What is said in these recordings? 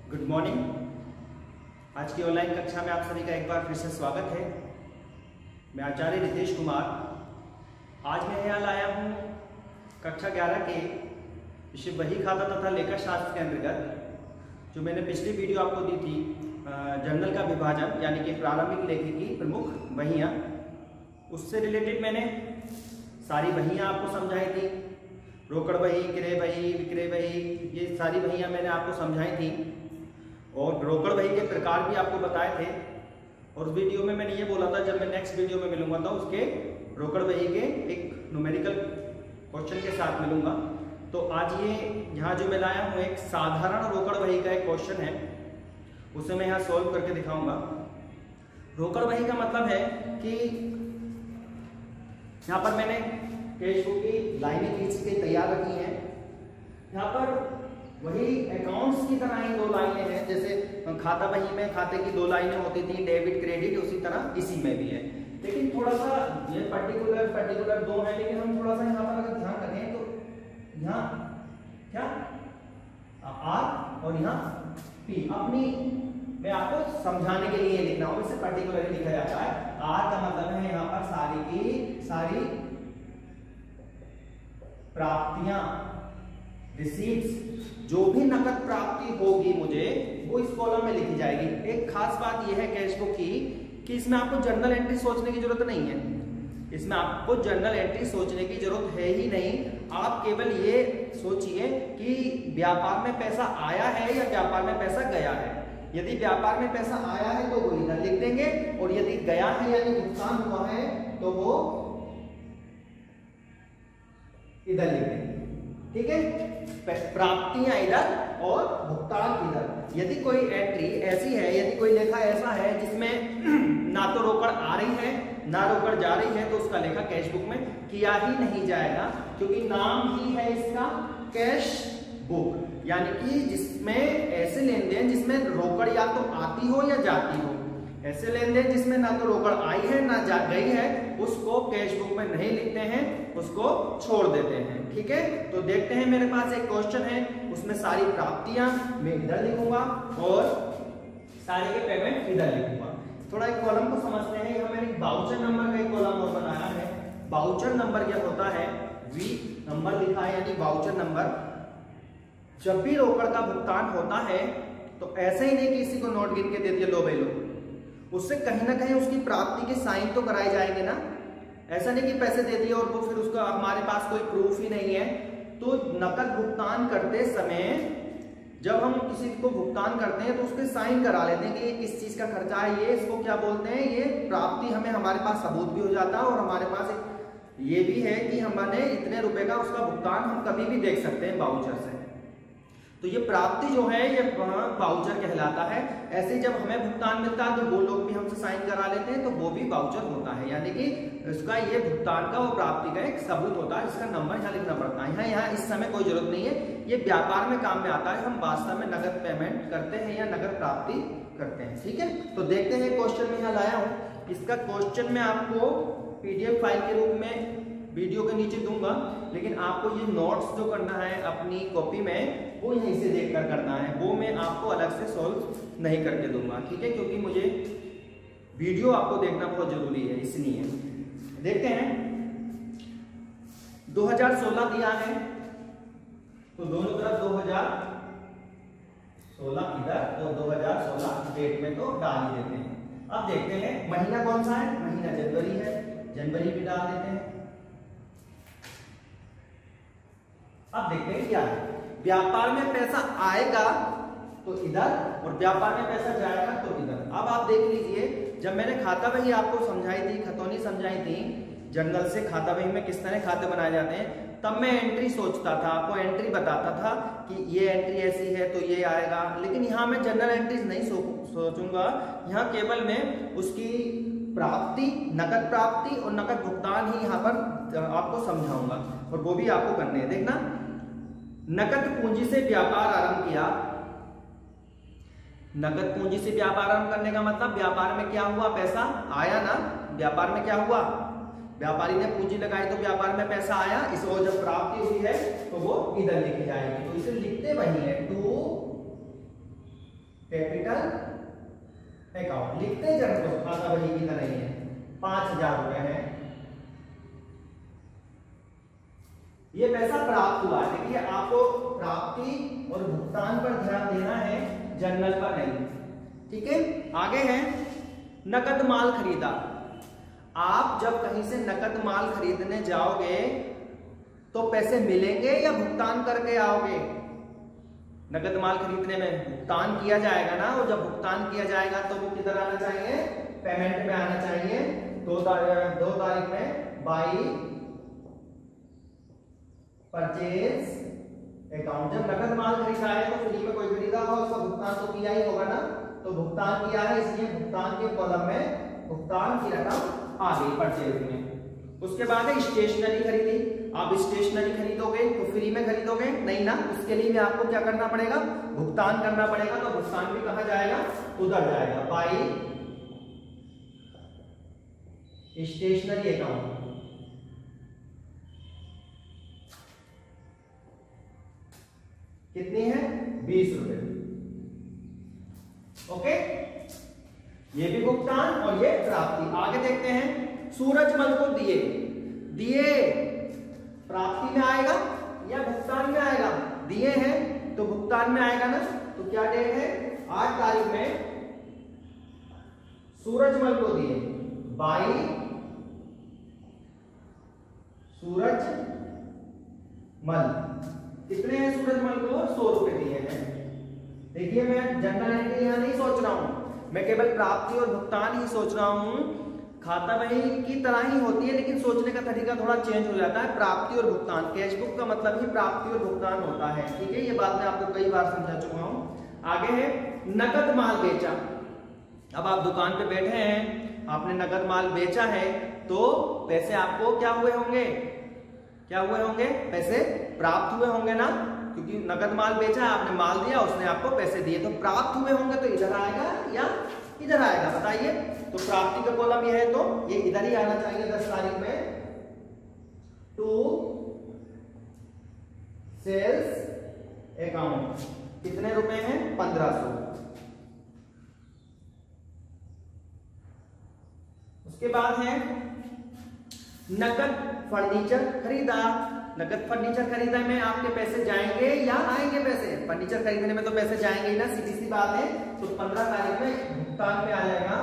Good morning. आज की online कक्षा में आप सभी का एक बार फिर से स्वागत है। मैं आचार्य रितेश कुमार। आज मैं यहाँ लाया हूँ कक्षा 11 के विषय बही खाता तथा लेखा शास्त्र के अंतर्गत जो मैंने पिछली वीडियो आपको दी थी, जर्नल का विभाजन यानी कि प्रारंभिक लेखी की प्रमुख बहियाँ, उससे रिलेटेड मैंने सारी बहियाँ आपको समझाई थी। रोकड़ बही, क्रय बही, विक्रय बही, ये सारी बहियाँ मैंने आपको समझाई थी और रोकड़ बही के प्रकार भी आपको बताए थे। और उस वीडियो में मैंने ये बोला था जब मैं नेक्स्ट वीडियो में मिलूंगा तो उसके रोकड़ बही के एक न्यूमेरिकल क्वेश्चन के साथ मिलूंगा। तो आज ये यहाँ जो मैं लाया हूँ एक साधारण रोकड़ बही का एक क्वेश्चन है, उसे मैं यहाँ सॉल्व करके दिखाऊंगा। रोकड़ बही का मतलब है कि यहाँ पर मैंने कैश बुक की लाइनें खींच के तैयार रखी हैं। यहाँ पर वही अकाउंट्स की तरह ही दो लाइनें हैं, जैसे खाता बही में खाते की दो लाइनें होती थी, डेबिट क्रेडिट, उसी तरह इसी में भी है। लेकिन थोड़ा सा ये पर्टिकुलर दो है, लेकिन हम थोड़ा सा यहाँ पर अगर ध्यान रखें तो यहाँ क्या आर और यहाँ पी, अपनी मैं आपको समझाने के लिए लिख रहा हूँ, इसे पर्टिकुलरली लिखा जाता है। आर का मतलब है यहाँ पर सारी की सारी प्राप्तियां, रिसीट्स, जो भी नकद प्राप्ति होगी मुझे वो इस कॉलम में लिखी जाएगी। एक खास बात यह है कैश बुक की कि इसमें आपको जर्नल एंट्री सोचने की जरूरत नहीं है। इसमें आपको जर्नल एंट्री सोचने की जरूरत है ही नहीं। आप केवल ये सोचिए कि व्यापार में पैसा आया है या व्यापार में पैसा गया है। यदि व्यापार में पैसा आया है तो वो इधर लिख देंगे, और यदि गया है यानी भुगतान हुआ है तो वो इधर लिख देंगे। ठीक है, प्राप्तियां इधर और भुगतान इधर। यदि कोई एंट्री ऐसी है, यदि कोई लेखा ऐसा है जिसमें ना तो रोकड़ आ रही है ना रोकड़ जा रही है, तो उसका लेखा कैश बुक में किया ही नहीं जाएगा, क्योंकि नाम ही है इसका कैश बुक। यानी कि जिसमें ऐसे लेन देन जिसमें रोकड़ या तो आती हो या जाती हो, ऐसे लेन देन जिसमें ना तो रोकड़ आई है ना जा गई है, उसको कैश बुक में नहीं लिखते हैं, उसको छोड़ देते हैं। ठीक है, तो देखते हैं मेरे पास एक क्वेश्चन है, उसमें सारी प्राप्तियां मैं इधर लिखूंगा और सारे के पेमेंट इधर लिखूंगा। थोड़ा एक कॉलम को समझते हैं। यहाँ मैंने वाउचर नंबर का एक कॉलम और बनाया है। वाउचर नंबर क्या होता है? वी नंबर लिखा है यानी वाउचर नंबर। जब भी रोकड़ का भुगतान होता है तो ऐसे ही नहीं कि किसी को नोट गिन के दे दिया लो भाई लो, उससे कहीं ना कहीं उसकी प्राप्ति के साइन तो कराए जाएंगे ना। ऐसा नहीं कि पैसे दे दिए और वो फिर उसका हमारे पास कोई प्रूफ ही नहीं है। तो नकद भुगतान करते समय जब हम किसी को भुगतान करते हैं तो उसके साइन करा लेते हैं कि ये किस चीज का खर्चा है, ये इसको क्या बोलते हैं, ये प्राप्ति हमें हमारे पास सबूत भी हो जाता है। और हमारे पास ये भी है कि हमने इतने रुपए का उसका भुगतान हम कभी भी देख सकते हैं वाउचर से। तो ये प्राप्ति जो है ये वाउचर कहलाता है। ऐसे ही जब हमें भुगतान मिलता है तो वो लोग भी हमसे साइन करा लेते हैं, तो वो भी वाउचर होता है। यानी कि इसका ये भुगतान का और प्राप्ति का एक सबूत होता है, इसका नंबर यहाँ लिखना पड़ता है। यहाँ इस समय कोई जरूरत नहीं है, ये व्यापार में काम में आता है। हम वास्तव में नगद पेमेंट करते हैं या नगद प्राप्ति करते हैं। ठीक है, तो देखते हैं क्वेश्चन में यहाँ लाया हूँ। इसका क्वेश्चन में आपको PDF फाइल के रूप में वीडियो के नीचे दूंगा, लेकिन आपको ये नोट्स जो करना है अपनी कॉपी में वो यहीं से देखकर करना है, वो मैं आपको अलग से सॉल्व नहीं करके दूंगा। ठीक है, क्योंकि मुझे वीडियो आपको देखना बहुत जरूरी है, इसलिए देखते हैं। 2016 दिया है तो दोनों तरफ 2016 इधर और 2016 डेट में तो डाल ही देते हैं। अब देखते हैं महीना कौन सा है, महीना जनवरी है, जनवरी भी डाल देते हैं। अब देखते हैं क्या है। व्यापार में पैसा आएगा तो इधर और व्यापार में पैसा जाएगा तो इधर। अब आप देख लीजिए, जब मैंने खाता बही आपको समझाई थी, खतौनी समझाई थी जर्नल से खाता बही में किस तरह खाते बनाए जाते हैं, तब मैं एंट्री सोचता था, आपको एंट्री बताता था कि ये एंट्री ऐसी है तो ये आएगा। लेकिन यहाँ मैं जनरल एंट्रीज नहीं सोचूंगा, यहाँ केवल मैं उसकी प्राप्ति, नकद प्राप्ति और नकद भुगतान ही यहाँ पर आपको समझाऊंगा, और वो भी आपको करने हैं। देखना, नकद पूंजी से व्यापार आरंभ किया। नकद पूंजी से व्यापार आरंभ करने का मतलब व्यापार में क्या हुआ, पैसा आया ना। व्यापार में क्या हुआ, व्यापारी ने पूंजी लगाई तो व्यापार में पैसा आया। इस और जब प्राप्ति हुई है तो वो इधर लिखी जाएगी, तो इसे लिखते वही है 2 कैपिटल अकाउंट लिखते जब तो खाता बही की तरह ही है। 5,000 रुपए है, ये पैसा प्राप्त हुआ। देखिए आपको प्राप्ति और भुगतान पर ध्यान देना है, जनरल पर नहीं। ठीक है, आगे है नकद माल खरीदा। आप जब कहीं से नकद माल खरीदने जाओगे तो पैसे मिलेंगे या भुगतान करके आओगे? नकद माल खरीदने में भुगतान किया जाएगा ना, और जब भुगतान किया जाएगा तो वो किधर आना चाहिए? पेमेंट में आना चाहिए। 2 तारीख में बाई परचेज अकाउंट। जब नकद माल खरीदा है तो फ्री में कोई खरीदा होगा, उसका भुगतान तो किया ही होगा ना, तो भुगतान किया है, इसलिए भुगतान के कॉलम में भुगतान की रकम आ गई परचेज में। उसके बाद है स्टेशनरी खरीदी। आप स्टेशनरी खरीदोगे तो फ्री में खरीदोगे नहीं ना, उसके लिए भी आपको क्या करना पड़ेगा? भुगतान करना पड़ेगा। तो भुगतान भी कहां जाएगा? उधर जाएगा, बाई स्टेशनरी अकाउंट। कितनी है? 20 रुपए। ओके, ये भी भुगतान और ये प्राप्ति। आगे देखते हैं, सूरजमल को दिए प्राप्ति में आएगा या भुगतान में आएगा? दिए हैं तो भुगतान में आएगा ना। तो क्या डेट है? 8 तारीख में सूरजमल को दिए, बाई सूरजमल। कितने हैं सूरजमल को? 100 रुपए दिए हैं। देखिए मैं जनरल एंट्री यहां नहीं सोच रहा हूं, मैं केवल प्राप्ति और भुगतान ही सोच रहा हूं। खाता बही की तरह ही होती है, लेकिन सोचने का तरीका थोड़ा चेंज हो जाता है। प्राप्ति और भुगतान, कैश बुक का मतलब ही प्राप्ति और भुगतान होता है। ठीक है, ये बात मैं आपको कई बार समझा चुका हूं। आगे है नकद माल बेचा। अब आप दुकान पे बैठे हैं, आपने नकद माल बेचा है, तो पैसे आपको क्या हुए होंगे? क्या हुए होंगे? पैसे प्राप्त हुए होंगे ना, क्योंकि नकद माल बेचा है, आपने माल दिया, उसने आपको पैसे दिए, तो प्राप्त हुए होंगे। तो इधर आएगा या इधर आएगा? बताइए। तो प्राप्ति का कॉलम ये है, तो ये इधर ही आना चाहिए 10 तारीख में। To sales account. कितने रुपए हैं? 1500। उसके बाद है नकद फर्नीचर खरीदा। नकद फर्नीचर खरीदा में आपके पैसे जाएंगे या आएंगे? पैसे फर्नीचर खरीदने में तो पैसे जाएंगे ही ना, सीधी सी बात है। तो 15 तारीख में भुगतान में आ जाएगा,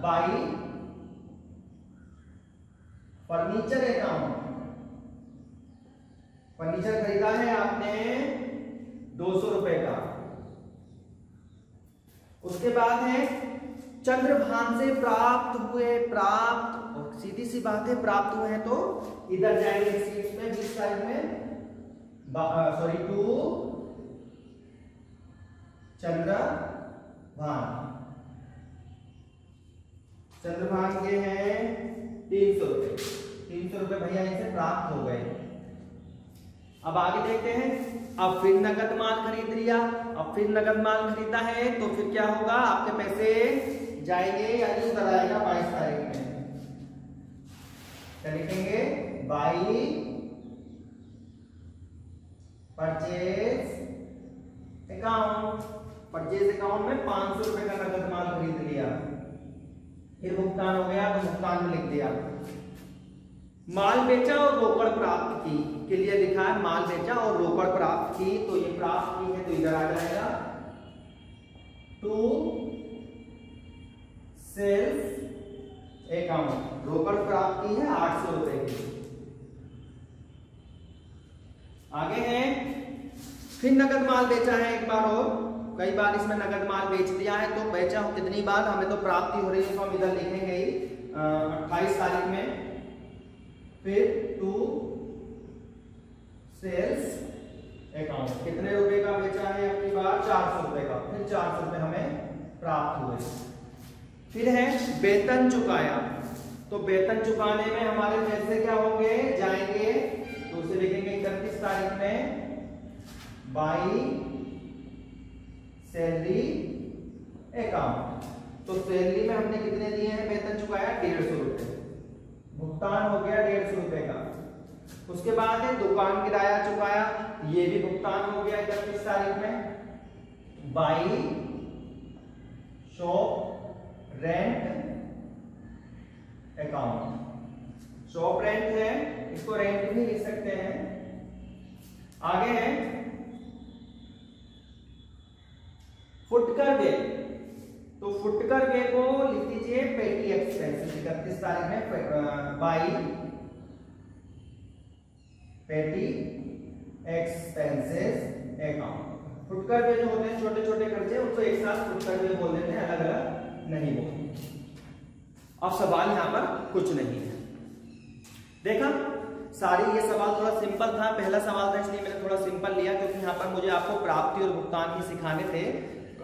बाई फर्नीचर अकाउंट। फर्नीचर खरीदा है आपने 200 रुपए का। उसके बाद है चंद्रभान से प्राप्त हुए। प्राप्त, सीधी सी बात है, प्राप्त हुए हैं तो इधर जाएंगे शीट्स में 20 तारीख में। टू चंद्रभान। चंद्रभान के हैं 300 रुपए। 300 रुपए भैया इनसे प्राप्त हो गए। अब आगे देखते हैं, अब फिर नकद माल खरीद लिया। अब फिर नकद माल खरीदा है तो फिर क्या होगा? आपके पैसे जाएंगे यानी उधर आएगा 22 तारीख में। क्या लिखेंगे? By purchase account. Purchase account में 500 रुपए का नकद माल खरीद लिया, फिर भुगतान हो गया तो भुगतान में लिख दिया। माल बेचा और रोकड़ प्राप्त की के लिए लिखा है, माल बेचा और रोकड़ प्राप्त की, तो ये प्राप्त की है तो इधर आ जाएगा। To sales account. रोकड़ प्राप्त की है 800 रुपए की। आगे है फिर नकद माल बेचा है एक बार और। कई बार इसमें नकद माल बेच दिया है, तो बेचा हो कितनी बार? हमें तो प्राप्ति हो रही है तो हम इधर लिखेंगे ही 28 तारीख में। फिर टू सेल्स अकाउंट। कितने रुपए का बेचा है अपनी बार? 400 रुपए का। फिर 400 रुपए हमें प्राप्त हुए। फिर है वेतन चुकाया। तो वेतन चुकाने में हमारे पैसे क्या होंगे? जाएंगे, तो उसे लिखेंगे 31 तारीख में, बाई सैलरी अकाउंट। तो सैलरी में हमने कितने दिए हैं? वेतन चुकाया 150 रुपए, भुगतान हो गया 150 रुपए का। उसके बाद है दुकान किराया चुकाया, ये भी भुगतान हो गया 31 तारीख में, by shop rent account. Shop rent है, इसको रेंट भी लिख सकते हैं। आगे है फुटकर वे, तो फुटकर वे को लिख दीजिए पेटी एक्सपेंसेस। 31 तारीख में बाई पेटी एक्सपेंसेस अकाउंट। फुटकर वे जो होते हैं छोटे छोटे खर्चे, उनको एक साथ फुटकर वे बोल देते हैं, अलग अलग नहीं बोलते। अब सवाल यहां पर कुछ नहीं है। देखा सारी, ये सवाल थोड़ा सिंपल था, पहला सवाल था इसलिए मैंने थोड़ा सिंपल लिया, क्योंकि यहाँ पर मुझे आपको प्राप्ति और भुगतान ही सिखाने थे।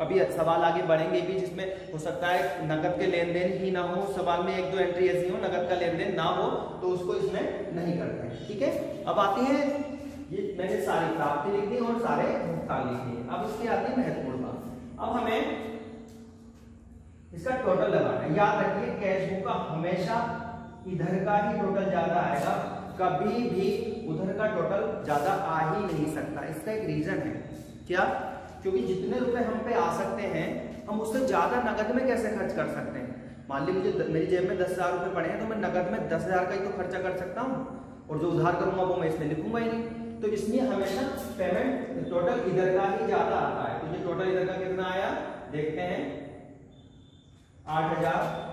अभी सवाल आगे बढ़ेंगे भी जिसमें हो सकता है नकद के लेन देन ही ना हो, सवाल में एक दो एंट्री ऐसी हो नकद का लेन देन ना हो, तो उसको इसमें नहीं करते हैं। ठीक है, अब आती है, ये मैंने सारी प्राप्ति लिख दी और सारे भुगतान लिख दिए। अब इसकी आती है महत्वपूर्ण बात, अब हमें इसका टोटल लगाना है। याद रखिए कैश बुक का हमेशा इधर का ही टोटल ज्यादा आएगा, कभी भी उधर का टोटल ज्यादा आ ही नहीं सकता। इसका एक रीजन है, क्या? क्योंकि जितने रुपए हम पे आ सकते हैं, हम उससे ज्यादा नगद में कैसे खर्च कर सकते हैं। मान ली मुझे मेरी जेब में 10,000 रुपए पड़े हैं, तो मैं नगद में 10,000 का ही तो खर्चा कर सकता हूँ, और जो उधार करूंगा वो मैं इसमें लिखूंगा ही नहीं। तो इसलिए हमेशा पेमेंट टोटल इधर का ही ज्यादा आता है। तो ये टोटल इधर का कितना आया देखते हैं, 8,000,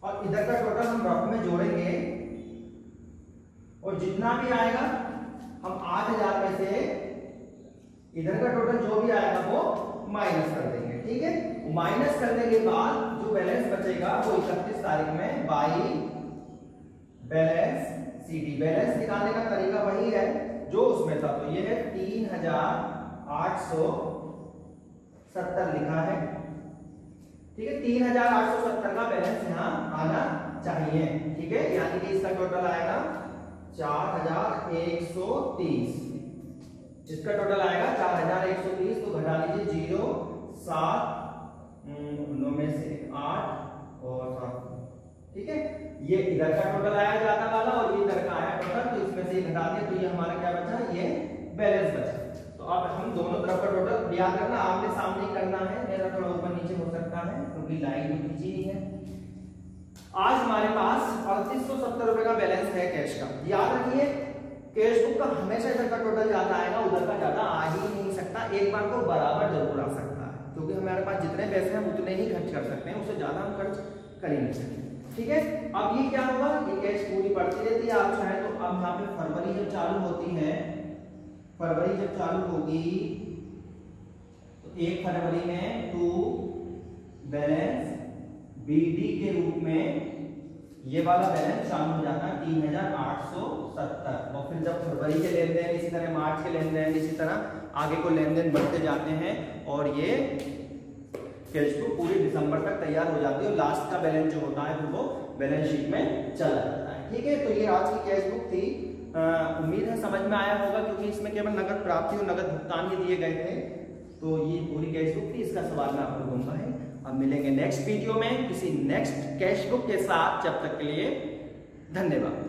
और इधर का टोटल हम रफ में जोड़ेंगे, और जितना भी आएगा हम 8,000 में से इधर का टोटल जो भी आएगा वो माइनस कर देंगे। ठीक है, माइनस करने के बाद जो बैलेंस बचेगा वो 31 तारीख में बाई बैलेंस सीडी। बैलेंस निकालने का तरीका वही है जो उसमें था, तो ये है 3,870 लिखा है। ठीक है, 3,870 का बैलेंस यहाँ आना चाहिए। ठीक है, यानी कि इसका टोटल आएगा 4,130। इसका टोटल आएगा 4,130, तो घटा लीजिए 0, 7, 9 में से 8 और 7। ठीक है, ये इधर का टोटल आया ज्यादा वाला, और ये इधर का आया टोटल, तो इसमें से घटा दिए, तो ये हमारा क्या बचा, ये बैलेंस बचा। तो अब हम दोनों तरफ का टोटल याद रखना, आमने सामने करना है, मेरा थोड़ा ऊपर नीचे हो सकता है क्योंकि लाइन भी खींची नहीं है। आज हमारे पास 3870 रुपए का बैलेंस है कैश का। याद रखिए कैश बुक का हमेशा इधर का टोटल ज्यादा आएगा, उधर का ज्यादा आ ही नहीं सकता। एक बार को बराबर जरूर आ सकता है, क्योंकि हमारे पास जितने पैसे हैं उतने ही खर्च कर सकते हैं, उससे ज्यादा हम खर्च कर ही नहीं सकते। ठीक है, अब ये क्या होगा, ये कैश पूरी बढ़ती रहती है। आप चाहे तो अब यहाँ पे फरवरी जब चालू होती है, फरवरी जब चालू होगी तो 1 फरवरी में टू बैलेंस बीडी के रूप में ये वाला बैलेंस चालू हो जाता है 3,870। और फिर जब फरवरी के लेन देन, इसी तरह मार्च के लेन देन, इसी तरह आगे को लेन देन बढ़ते जाते हैं, और ये कैश बुक पूरी दिसंबर तक तैयार हो जाती है, और लास्ट का बैलेंस जो होता है वो बैलेंस शीट में चला जाता है। ठीक है, तो ये आज की कैश बुक थी। उम्मीद है समझ में आया होगा, क्योंकि इसमें केवल नगद प्राप्ति और नगद भुगतान ही दिए गए थे। तो ये पूरी कैश बुक थी, इसका सवाल मैं आपको दूंगा है। अब मिलेंगे नेक्स्ट वीडियो में किसी नेक्स्ट कैश बुक के साथ, जब तक के लिए धन्यवाद।